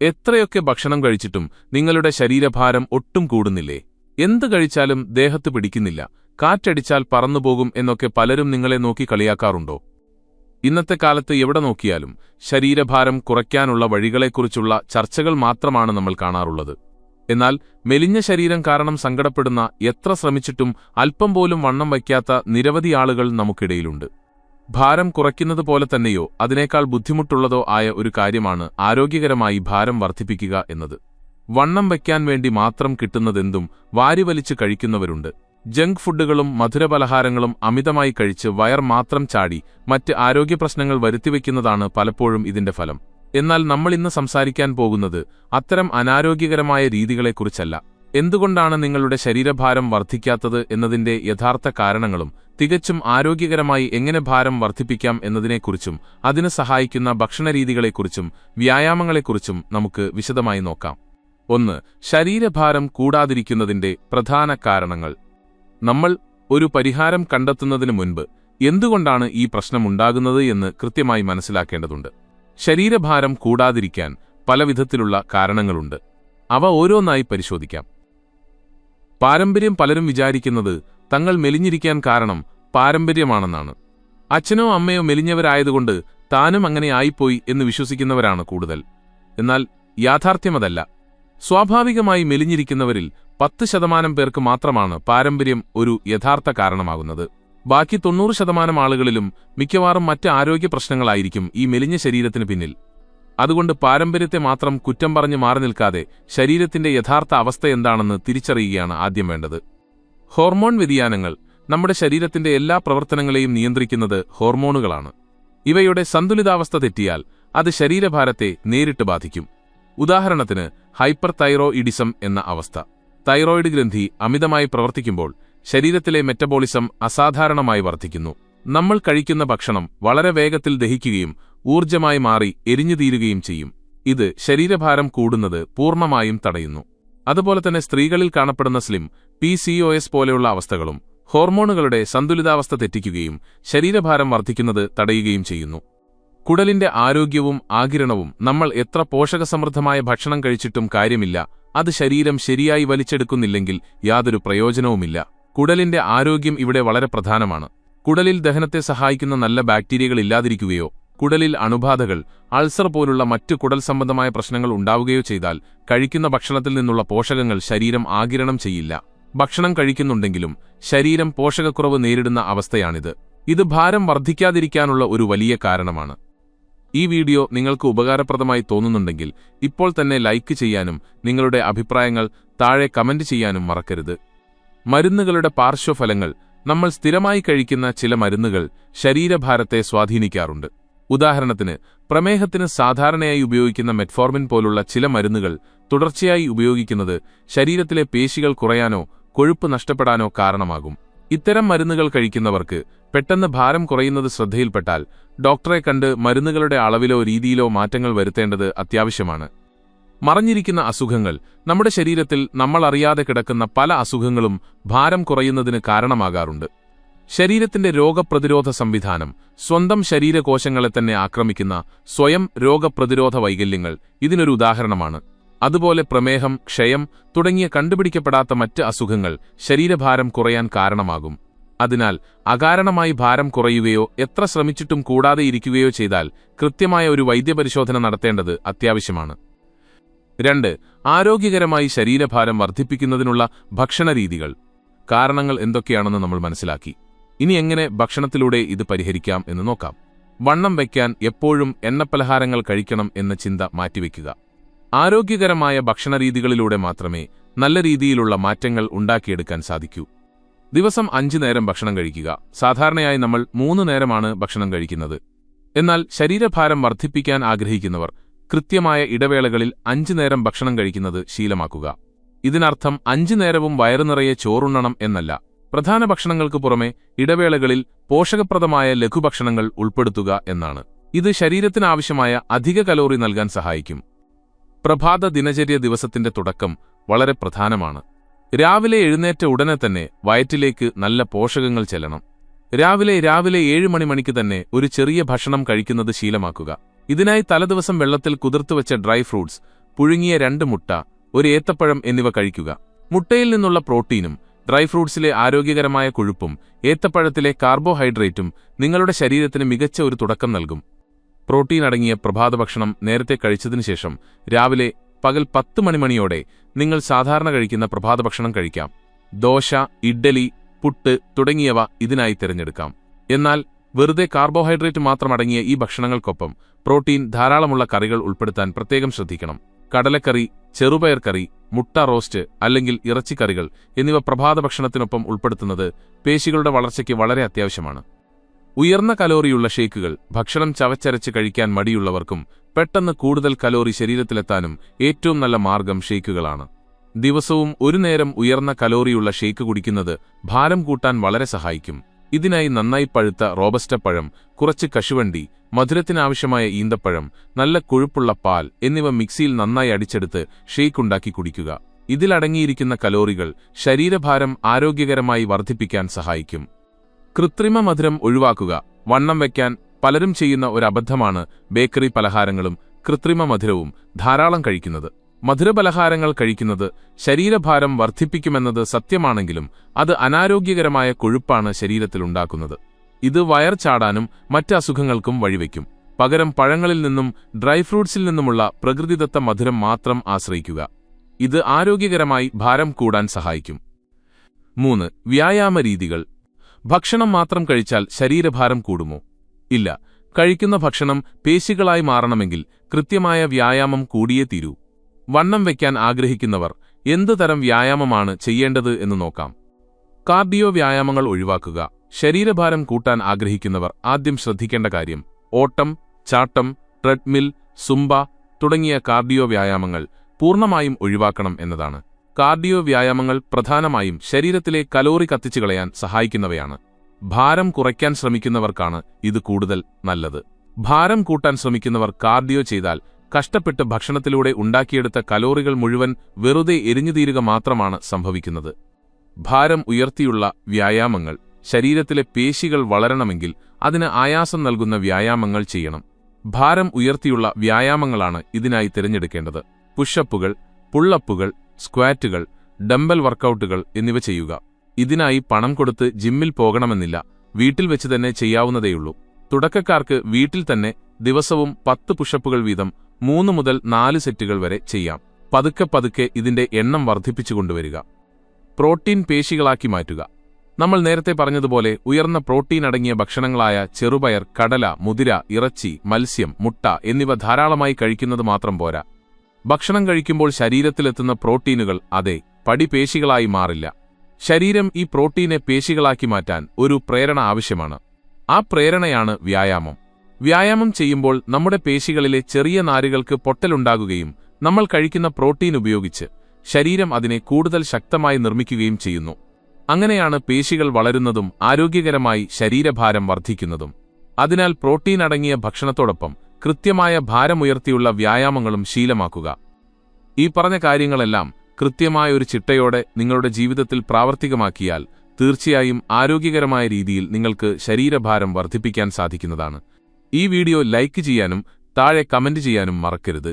എത്രയൊക്കെ ഭക്ഷണം കഴിച്ചിട്ടും നിങ്ങളുടെ ശരീരഭാരം ഒട്ടും കൂടുന്നില്ലേ? എന്ത് കഴിച്ചാലും ദേഹത്ത് പിടിക്കുന്നില്ല, കാറ്റടിച്ചാൽ പറന്നുപോകും എന്നൊക്കെ പലരും നിങ്ങളെ നോക്കി കളിയാക്കാറുണ്ടോ? ഇന്നത്തെ കാലത്ത് എവിടെ നോക്കിയാലും ശരീരഭാരം കുറയ്ക്കാനുള്ള വഴികളെക്കുറിച്ചുള്ള ചർച്ചകൾ മാത്രമാണ് നമ്മൾ കാണാറുള്ളത്. എന്നാൽ മെലിഞ്ഞ ശരീരം കാരണം സങ്കടപ്പെടുന്ന, എത്ര ശ്രമിച്ചിട്ടും അല്പം പോലും വണ്ണം വയ്ക്കാത്ത നിരവധി ആളുകൾ നമുക്കിടയിലുണ്ട്. ഭാരം കുറയ്ക്കുന്നത് പോലെ തന്നെയോ അതിനേക്കാൾ ബുദ്ധിമുട്ടുള്ളതോ ആയ ഒരു കാര്യമാണ് ആരോഗ്യകരമായി ഭാരം വർദ്ധിപ്പിക്കുക എന്നത്. വണ്ണം വയ്ക്കാൻ വേണ്ടി മാത്രം കിട്ടുന്നതെന്തും വാരിവലിച്ച് കഴിക്കുന്നവരുണ്ട്. ജങ്ക് ഫുഡുകളും മധുരപലഹാരങ്ങളും അമിതമായി കഴിച്ച് വയർ മാത്രം ചാടി മറ്റ് ആരോഗ്യപ്രശ്നങ്ങൾ വരുത്തിവെക്കുന്നതാണ് പലപ്പോഴും ഇതിന്റെ ഫലം. എന്നാൽ നമ്മളിന്ന് സംസാരിക്കാൻ പോകുന്നത് അത്തരം അനാരോഗ്യകരമായ രീതികളെക്കുറിച്ചല്ല. എന്തുകൊണ്ടാണ് നിങ്ങളുടെ ശരീരഭാരം വർദ്ധിക്കാത്തത് എന്നതിന്റെ യഥാർത്ഥ കാരണങ്ങളും തികച്ചും ആരോഗ്യകരമായി എങ്ങനെ ഭാരം വർദ്ധിപ്പിക്കാം എന്നതിനെക്കുറിച്ചും അതിന് സഹായിക്കുന്ന ഭക്ഷണരീതികളെക്കുറിച്ചും വ്യായാമങ്ങളെക്കുറിച്ചും നമുക്ക് വിശദമായി നോക്കാം. 1. ശരീരഭാരം കൂടാതിരിക്കുന്നതിന്റെ പ്രധാന കാരണങ്ങൾ. നമ്മൾ ഒരു പരിഹാരം കണ്ടെത്തുന്നതിന് മുൻപ് എന്തുകൊണ്ടാണ് ഈ പ്രശ്നമുണ്ടാകുന്നത് എന്ന് കൃത്യമായി മനസ്സിലാക്കേണ്ടതുണ്ട്. ശരീരഭാരം കൂടാതിരിക്കാൻ പലവിധത്തിലുള്ള കാരണങ്ങളുണ്ട്. അവ ഓരോന്നായി പരിശോധിക്കാം. പാരമ്പര്യം. പലരും വിചാരിക്കുന്നത് തങ്ങൾ മെലിഞ്ഞിരിക്കാൻ കാരണം പാരമ്പര്യമാണെന്നാണ്. അച്ഛനോ അമ്മയോ മെലിഞ്ഞവരായതുകൊണ്ട് താനും അങ്ങനെ ആയിപ്പോയി എന്ന് വിശ്വസിക്കുന്നവരാണ് കൂടുതൽ. എന്നാൽ യാഥാർത്ഥ്യമതല്ല. സ്വാഭാവികമായി മെലിഞ്ഞിരിക്കുന്നവരിൽ 10% പേർക്ക് മാത്രമാണ് പാരമ്പര്യം ഒരു യഥാർത്ഥ കാരണമാകുന്നത്. ബാക്കി 90% ആളുകളിലും മിക്കവാറും മറ്റ് ആരോഗ്യ പ്രശ്നങ്ങളായിരിക്കും ഈ മെലിഞ്ഞ ശരീരത്തിന് പിന്നിൽ. അതുകൊണ്ട് പാരമ്പര്യത്തെ മാത്രം കുറ്റം പറഞ്ഞ് മാറി നിൽക്കാതെ ശരീരത്തിന്റെ യഥാർത്ഥ അവസ്ഥ എന്താണെന്ന് തിരിച്ചറിയുകയാണ് ആദ്യം വേണ്ടത്. ഹോർമോൺ വ്യതിയാനങ്ങൾ. നമ്മുടെ ശരീരത്തിന്റെ എല്ലാ പ്രവർത്തനങ്ങളെയും നിയന്ത്രിക്കുന്നത് ഹോർമോണുകളാണ്. ഇവയുടെ സന്തുലിതാവസ്ഥ തെറ്റിയാൽ അത് ശരീരഭാരത്തെ നേരിട്ട് ബാധിക്കും. ഉദാഹരണത്തിന് ഹൈപ്പർ തൈറോയിഡിസം എന്ന അവസ്ഥ. തൈറോയിഡ് ഗ്രന്ഥി അമിതമായി പ്രവർത്തിക്കുമ്പോൾ ശരീരത്തിലെ മെറ്റബോളിസം അസാധാരണമായി വർദ്ധിക്കുന്നു. നമ്മൾ കഴിക്കുന്ന ഭക്ഷണം വളരെ വേഗത്തിൽ ദഹിക്കുകയും ഊർജ്ജമായി മാറി എരിഞ്ഞുതീരുകയും ചെയ്യും. ഇത് ശരീരഭാരം കൂടുന്നത് പൂർണ്ണമായും തടയുന്നു. അതുപോലെ തന്നെ സ്ത്രീകളിൽ കാണപ്പെടുന്ന സ്ലിം, PCOS പോലെയുള്ള അവസ്ഥകളും ഹോർമോണുകളുടെ സന്തുലിതാവസ്ഥ തെറ്റിക്കുകയും ശരീരഭാരം വർദ്ധിക്കുന്നത് തടയുകയും ചെയ്യുന്നു. കുടലിന്റെ ആരോഗ്യവും ആഗിരണവും. നമ്മൾ എത്ര പോഷകസമൃദ്ധമായ ഭക്ഷണം കഴിച്ചിട്ടും കാര്യമില്ല, അത് ശരീരം ശരിയായി വലിച്ചെടുക്കുന്നില്ലെങ്കിൽ യാതൊരു പ്രയോജനവുമില്ല. കുടലിന്റെ ആരോഗ്യം ഇവിടെ വളരെ പ്രധാനമാണ്. കുടലിൽ ദഹനത്തെ സഹായിക്കുന്ന നല്ല ബാക്ടീരിയകൾ ഇല്ലാതിരിക്കുകയോ കുടലിൽ അണുബാധകൾ, അൾസർ പോലുള്ള മറ്റു കുടൽ സംബന്ധമായ പ്രശ്നങ്ങൾ ഉണ്ടാവുകയോ ചെയ്താൽ കഴിക്കുന്ന ഭക്ഷണത്തിൽ നിന്നുള്ള പോഷകങ്ങൾ ശരീരം ആഗിരണം ചെയ്യില്ല. ഭക്ഷണം കഴിക്കുന്നുണ്ടെങ്കിലും ശരീരം പോഷകക്കുറവ് നേരിടുന്ന അവസ്ഥയാണിത്. ഇത് ഭാരം വർദ്ധിക്കാതിരിക്കാനുള്ള ഒരു വലിയ കാരണമാണ്. ഈ വീഡിയോ നിങ്ങൾക്ക് ഉപകാരപ്രദമായി തോന്നുന്നുണ്ടെങ്കിൽ ഇപ്പോൾ തന്നെ ലൈക്ക് ചെയ്യാനും നിങ്ങളുടെ അഭിപ്രായങ്ങൾ താഴെ കമന്റ് ചെയ്യാനും മറക്കരുത്. മരുന്നുകളുടെ പാർശ്വഫലങ്ങൾ. നമ്മൾ സ്ഥിരമായി കഴിക്കുന്ന ചില മരുന്നുകൾ ശരീരഭാരത്തെ സ്വാധീനിക്കാറുണ്ട്. ഉദാഹരണത്തിന് പ്രമേഹത്തിന് സാധാരണയായി ഉപയോഗിക്കുന്ന മെറ്റ്ഫോർമിൻ പോലുള്ള ചില മരുന്നുകൾ തുടർച്ചയായി ഉപയോഗിക്കുന്നത് ശരീരത്തിലെ പേശികൾ കുറയാനോ കൊഴുപ്പ് നഷ്ടപ്പെടാനോ കാരണമാകും. ഇത്തരം മരുന്നുകൾ കഴിക്കുന്നവർക്ക് പെട്ടെന്ന് ഭാരം കുറയുന്നത് ശ്രദ്ധയിൽപ്പെട്ടാൽ ഡോക്ടറെ കണ്ട് മരുന്നുകളുടെ അളവിലോ രീതിയിലോ മാറ്റങ്ങൾ വരുത്തേണ്ടത് അത്യാവശ്യമാണ്. മറഞ്ഞിരിക്കുന്ന അസുഖങ്ങൾ. നമ്മുടെ ശരീരത്തിൽ നമ്മൾ അറിയാതെ കിടക്കുന്ന പല അസുഖങ്ങളും ഭാരം കുറയുന്നതിന് കാരണമാകാറുണ്ട്. ശരീരത്തിന്റെ രോഗപ്രതിരോധ സംവിധാനം. സ്വന്തം ശരീരകോശങ്ങളെ തന്നെ ആക്രമിക്കുന്ന സ്വയം രോഗപ്രതിരോധ വൈകല്യങ്ങൾ ഇതിനൊരു ഉദാഹരണമാണ്. അതുപോലെ പ്രമേഹം, ക്ഷയം തുടങ്ങിയ കണ്ടുപിടിക്കപ്പെടാത്ത മറ്റ് അസുഖങ്ങൾ ശരീരഭാരം കുറയാൻ കാരണമാകും. അതിനാൽ അകാരണമായി ഭാരം കുറയുകയോ എത്ര ശ്രമിച്ചിട്ടും കൂടാതെ ഇരിക്കുകയോ ചെയ്താൽ കൃത്യമായ ഒരു വൈദ്യപരിശോധന നടത്തേണ്ടത് അത്യാവശ്യമാണ്. 2. ആരോഗ്യകരമായി ശരീരഭാരം വർദ്ധിപ്പിക്കുന്നതിനുള്ള ഭക്ഷണരീതികൾ. കാരണങ്ങൾ എന്തൊക്കെയാണെന്ന് നമ്മൾ മനസ്സിലാക്കി. ഇനി എങ്ങനെ ഭക്ഷണത്തിലൂടെ ഇത് പരിഹരിക്കാം എന്ന് നോക്കാം. വണ്ണം വയ്ക്കാൻ എപ്പോഴും എണ്ണപ്പലഹാരങ്ങൾ കഴിക്കണം എന്ന ചിന്ത മാറ്റിവെക്കുക. ആരോഗ്യകരമായ ഭക്ഷണരീതികളിലൂടെ മാത്രമേ നല്ല രീതിയിലുള്ള മാറ്റങ്ങൾ ഉണ്ടാക്കിയെടുക്കാൻ സാധിക്കൂ. ദിവസം 5 നേരം ഭക്ഷണം കഴിക്കുക. സാധാരണയായി നമ്മൾ 3 നേരമാണ് ഭക്ഷണം കഴിക്കുന്നത്. എന്നാൽ ശരീരഭാരം വർദ്ധിപ്പിക്കാൻ ആഗ്രഹിക്കുന്നവർ കൃത്യമായ ഇടവേളകളിൽ 5 നേരം ഭക്ഷണം കഴിക്കുന്നത് ശീലമാക്കുക. ഇതിനർത്ഥം 5 നേരവും വയറുനിറയെ ചോറുണ്ണണം എന്നല്ല. പ്രധാന ഭക്ഷണങ്ങൾക്ക് പുറമെ ഇടവേളകളിൽ പോഷകപ്രദമായ ലഘുഭക്ഷണങ്ങൾ ഉൾപ്പെടുത്തുക എന്നാണ്. ഇത് ശരീരത്തിനാവശ്യമായ അധിക കലോറി നൽകാൻ സഹായിക്കും. പ്രഭാത ദിനചര്യ. ദിവസത്തിന്റെ തുടക്കം വളരെ പ്രധാനമാണ്. രാവിലെ എഴുന്നേറ്റ ഉടനെ തന്നെ വയറ്റിലേക്ക് നല്ല പോഷകങ്ങൾ ചെല്ലണം. രാവിലെ 7 മണിക്ക് തന്നെ ഒരു ചെറിയ ഭക്ഷണം കഴിക്കുന്നത് ശീലമാക്കുക. ഇതിനായി തലേദിവസം വെള്ളത്തിൽ കുതിർത്തുവച്ച ഡ്രൈ ഫ്രൂട്ട്സ്, പുഴുങ്ങിയ 2 മുട്ട, ഒരു ഏത്തപ്പഴം എന്നിവ കഴിക്കുക. മുട്ടയിൽ നിന്നുള്ള പ്രോട്ടീനും ഡ്രൈ ഫ്രൂട്ട്സിലെ ആരോഗ്യകരമായ കൊഴുപ്പും ഏത്തപ്പഴത്തിലെ കാർബോഹൈഡ്രേറ്റും നിങ്ങളുടെ ശരീരത്തിന് മികച്ച ഒരു തുടക്കം നൽകും. പ്രോട്ടീൻ അടങ്ങിയ പ്രഭാതഭക്ഷണം നേരത്തെ കഴിച്ചതിനുശേഷം രാവിലെ പകൽ 10 മണിയോടെ നിങ്ങൾ സാധാരണ കഴിക്കുന്ന പ്രഭാതഭക്ഷണം കഴിക്കാം. ദോശ, ഇഡ്ഡലി, പുട്ട് തുടങ്ങിയവ ഇതിനായി തിരഞ്ഞെടുക്കാം. എന്നാൽ വെറുതെ കാർബോഹൈഡ്രേറ്റ് മാത്രം അടങ്ങിയ ഈ ഭക്ഷണങ്ങൾക്കൊപ്പം പ്രോട്ടീൻ ധാരാളമുള്ള കറികൾ ഉൾപ്പെടുത്താൻ പ്രത്യേകം ശ്രദ്ധിക്കണം. കടലക്കറി, ചെറുപയർ കറി, മുട്ട റോസ്റ്റ് അല്ലെങ്കിൽ ഇറച്ചിക്കറികൾ എന്നിവ പ്രഭാതഭക്ഷണത്തിനൊപ്പം ഉൾപ്പെടുത്തുന്നത് പേശികളുടെ വളർച്ചയ്ക്ക് വളരെ അത്യാവശ്യമാണ്. ഉയർന്ന കലോറിയുള്ള ഷേക്കുകൾ ഭക്ഷണം ചവച്ചരച്ച് കഴിക്കാൻ മടിയുള്ളവർക്കും പെട്ടെന്ന് കൂടുതൽ കലോറി ശരീരത്തിലെത്താനും ഏറ്റവും നല്ല മാർഗം ഷേക്കുകളാണ്. ദിവസവും ഒരു നേരം ഉയർന്ന കലോറിയുള്ള ഷേക്ക് കുടിക്കുന്നത് ഭാരം കൂട്ടാൻ വളരെ സഹായിക്കും. ഇതിനായി നന്നായി പഴുത്ത റോബസ്റ്റ പഴം, കുറച്ച് കശുവണ്ടി, മധുരത്തിനാവശ്യമായ ഈന്തപ്പഴം, നല്ല കൊഴുപ്പുള്ള പാൽ എന്നിവ മിക്സിയിൽ നന്നായി അടിച്ചെടുത്ത് ഷേക്ക് ഉണ്ടാക്കി കുടിക്കുക. ഇതിലടങ്ങിയിരിക്കുന്ന കലോറികൾ ശരീരഭാരം ആരോഗ്യകരമായി വർദ്ധിപ്പിക്കാൻ സഹായിക്കും. കൃത്രിമ മധുരം ഒഴിവാക്കുക. വണ്ണം വയ്ക്കാൻ പലരും ചെയ്യുന്ന ഒരു അബദ്ധമാണ് ബേക്കറി പലഹാരങ്ങളും കൃത്രിമ മധുരവും ധാരാളം കഴിക്കുന്നത്. മധുരപലഹാരങ്ങൾ കഴിക്കുന്നത് ശരീരഭാരം വർദ്ധിപ്പിക്കുമെന്നത് സത്യമാണെങ്കിലും അത് അനാരോഗ്യകരമായ കൊഴുപ്പാണ് ശരീരത്തിലുണ്ടാക്കുന്നത്. ഇത് വയർ ചാടാനും മറ്റ് അസുഖങ്ങൾക്കും വഴിവെക്കും. പകരം പഴങ്ങളിൽ നിന്നും ഡ്രൈ ഫ്രൂട്ട്സിൽ നിന്നുമുള്ള പ്രകൃതിദത്ത മധുരം മാത്രം ആശ്രയിക്കുക. ഇത് ആരോഗ്യകരമായി ഭാരം കൂടാൻ സഹായിക്കും. 3. വ്യായാമ രീതികൾ. ഭക്ഷണം മാത്രം കഴിച്ചാൽ ശരീരഭാരം കൂടുമോ? ഇല്ല. കഴിക്കുന്ന ഭക്ഷണം പേശികളായി മാറണമെങ്കിൽ കൃത്യമായ വ്യായാമം കൂടിയേ തീരൂ. വണ്ണം വയ്ക്കാൻ ആഗ്രഹിക്കുന്നവർ എന്തു തരം വ്യായാമമാണ് ചെയ്യേണ്ടത് എന്ന് നോക്കാം. കാർഡിയോ വ്യായാമങ്ങൾ ഒഴിവാക്കുക. ശരീരഭാരം കൂട്ടാൻ ആഗ്രഹിക്കുന്നവർ ആദ്യം ശ്രദ്ധിക്കേണ്ട കാര്യം ഓട്ടം, ചാട്ടം, ട്രെഡ്മിൽ, സുംബ തുടങ്ങിയ കാർഡിയോ വ്യായാമങ്ങൾ പൂർണ്ണമായും ഒഴിവാക്കണം എന്നതാണ്. കാർഡിയോ വ്യായാമങ്ങൾ പ്രധാനമായും ശരീരത്തിലെ കലോറി കത്തിച്ചുകളയാൻ സഹായിക്കുന്നവയാണ്. ഭാരം കുറയ്ക്കാൻ ശ്രമിക്കുന്നവർക്കാണ് ഇത് കൂടുതൽ നല്ലത്. ഭാരം കൂട്ടാൻ ശ്രമിക്കുന്നവർ കാർഡിയോ ചെയ്താൽ കഷ്ടപ്പെട്ട് ഭക്ഷണത്തിലൂടെ ഉണ്ടാക്കിയെടുത്ത കലോറികൾ മുഴുവൻ വെറുതെ എരിഞ്ഞുതീരുക മാത്രമാണ് സംഭവിക്കുന്നത്. ഭാരം ഉയർത്തിയുള്ള വ്യായാമങ്ങൾ. ശരീരത്തിലെ പേശികൾ വളരണമെങ്കിൽ അതിന് ആയാസം നൽകുന്ന വ്യായാമങ്ങൾ ചെയ്യണം. ഭാരം ഉയർത്തിയുള്ള വ്യായാമങ്ങളാണ് ഇതിനായി തിരഞ്ഞെടുക്കേണ്ടത്. പുഷപ്പുകൾ, പുള്ളപ്പുകൾ, സ്ക്വാറ്റുകൾ, ഡംബൽ വർക്കൗട്ടുകൾ എന്നിവ ചെയ്യുക. ഇതിനായി പണം കൊടുത്ത് ജിമ്മിൽ പോകണമെന്നില്ല. വീട്ടിൽ വെച്ച് തന്നെ ചെയ്യാവുന്നതേയുള്ളൂ. തുടക്കക്കാർക്ക് വീട്ടിൽ തന്നെ ദിവസവും 10 പുഷപ്പുകൾ വീതം 3 മുതൽ 4 സെറ്റുകൾ വരെ ചെയ്യാം. പതുക്കെ പതുക്കെ ഇതിന്റെ എണ്ണം വർദ്ധിപ്പിച്ചുകൊണ്ടുവരിക. പ്രോട്ടീൻ പേശികളാക്കി മാറ്റുക. നമ്മൾ നേരത്തെ പറഞ്ഞതുപോലെ ഉയർന്ന പ്രോട്ടീൻ അടങ്ങിയ ഭക്ഷണങ്ങളായ ചെറുപയർ, കടല, മുതിര, ഇറച്ചി, മത്സ്യം, മുട്ട എന്നിവ ധാരാളമായി കഴിക്കുന്നത് മാത്രം പോരാ. ഭക്ഷണം കഴിക്കുമ്പോൾ ശരീരത്തിലെത്തുന്ന പ്രോട്ടീനുകൾ പടി പേശികളായി മാറില്ല. ശരീരം ഈ പ്രോട്ടീനെ പേശികളാക്കി മാറ്റാൻ ഒരു പ്രേരണ ആവശ്യമാണ്. ആ പ്രേരണയാണ് വ്യായാമം. വ്യായാമം ചെയ്യുമ്പോൾ നമ്മുടെ പേശികളിലെ ചെറിയ നാരുകൾക്ക് പൊട്ടലുണ്ടാകുകയും നമ്മൾ കഴിക്കുന്ന പ്രോട്ടീൻ ഉപയോഗിച്ച് ശരീരം അതിനെ കൂടുതൽ ശക്തമായി നിർമ്മിക്കുകയും ചെയ്യുന്നു. അങ്ങനെയാണ് പേശികൾ വളരുന്നതും ആരോഗ്യകരമായി ശരീരഭാരം വർദ്ധിക്കുന്നതും. അതിനാൽ പ്രോട്ടീൻ അടങ്ങിയ ഭക്ഷണത്തോടൊപ്പം കൃത്യമായ ഭാരമുയർത്തിയുള്ള വ്യായാമങ്ങളും ശീലമാക്കുക. ഈ പറഞ്ഞ കാര്യങ്ങളെല്ലാം കൃത്യമായ ഒരു ചിട്ടയോടെ നിങ്ങളുടെ ജീവിതത്തിൽ പ്രാവർത്തികമാക്കിയാൽ തീർച്ചയായും ആരോഗ്യകരമായ രീതിയിൽ നിങ്ങൾക്ക് ശരീരഭാരം വർദ്ധിപ്പിക്കാൻ സാധിക്കുന്നതാണ്. ഈ വീഡിയോ ലൈക്ക് ചെയ്യാനും താഴെ കമന്റ് ചെയ്യാനും മറക്കരുത്.